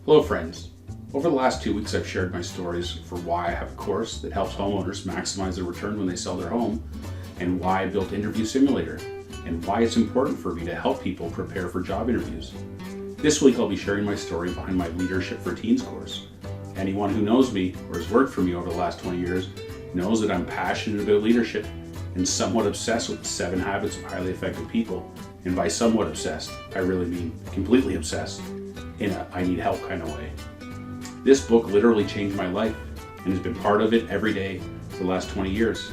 Hello friends. Over the last 2 weeks I've shared my stories for why I have a course that helps homeowners maximize their return when they sell their home, and why I built Interview Simulator, and why it's important for me to help people prepare for job interviews. This week I'll be sharing my story behind my Leadership for Teens course. Anyone who knows me or has worked for me over the last 20 years knows that I'm passionate about leadership and somewhat obsessed with the 7 habits of highly effective people. And by somewhat obsessed, I really mean completely obsessed in a I need help kind of way. This book literally changed my life and has been part of it every day for the last 20 years.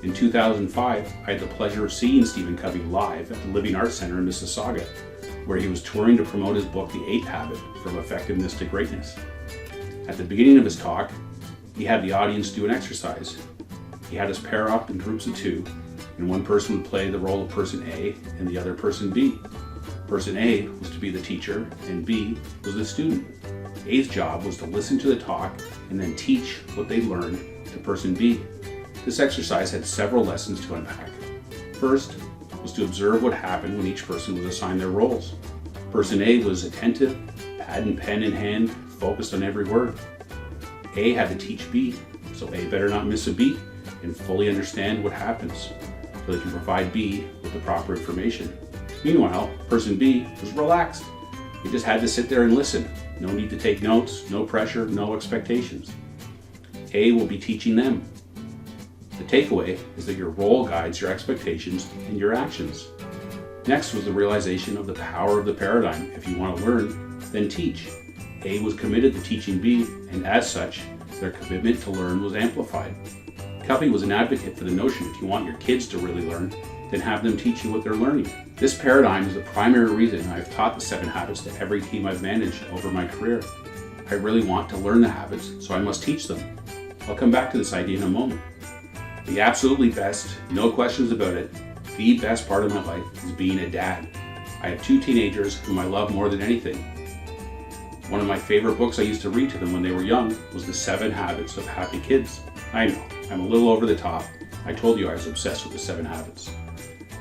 In 2005, I had the pleasure of seeing Stephen Covey live at the Living Arts Center in Mississauga, where he was touring to promote his book, The 8th Habit, From Effectiveness to Greatness. At the beginning of his talk, he had the audience do an exercise. He had us pair up in groups of 2, and one person would play the role of person A and the other person B. Person A was to be the teacher, and B was the student. A's job was to listen to the talk and then teach what they learned to person B. This exercise had several lessons to unpack. First was to observe what happened when each person was assigned their roles. Person A was attentive, pad and pen in hand, focused on every word. A had to teach B, so A better not miss a beat and fully understand what happens, so they can provide B with the proper information. Meanwhile, person B was relaxed. He just had to sit there and listen. No need to take notes, no pressure, no expectations. A will be teaching them. The takeaway is that your role guides your expectations and your actions. Next was the realization of the power of the paradigm. If you want to learn, then teach. A was committed to teaching B, and as such, their commitment to learn was amplified. Covey was an advocate for the notion if you want your kids to really learn, then have them teach you what they're learning. This paradigm is the primary reason I've taught the 7 habits to every team I've managed over my career. I really want to learn the habits, so I must teach them. I'll come back to this idea in a moment. The absolutely best, no questions about it, the best part of my life is being a dad. I have 2 teenagers whom I love more than anything. One of my favorite books I used to read to them when they were young was The 7 Habits of Happy Kids. I know, I'm a little over the top. I told you I was obsessed with the 7 habits.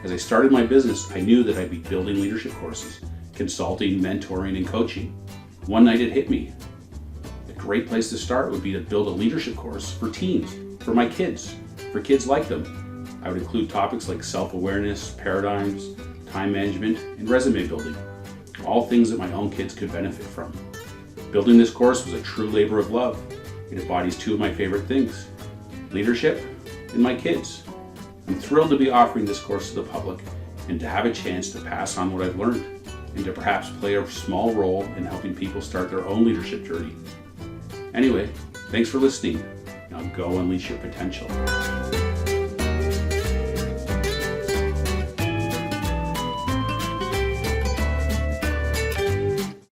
As I started my business, I knew that I'd be building leadership courses, consulting, mentoring, and coaching. One night it hit me. A great place to start would be to build a leadership course for teens, for my kids, for kids like them. I would include topics like self-awareness, paradigms, time management, and resume building, all things that my own kids could benefit from. Building this course was a true labor of love. It embodies 2 of my favorite things, leadership and my kids. I'm thrilled to be offering this course to the public and to have a chance to pass on what I've learned and to perhaps play a small role in helping people start their own leadership journey. Anyway, thanks for listening. Now go unleash your potential.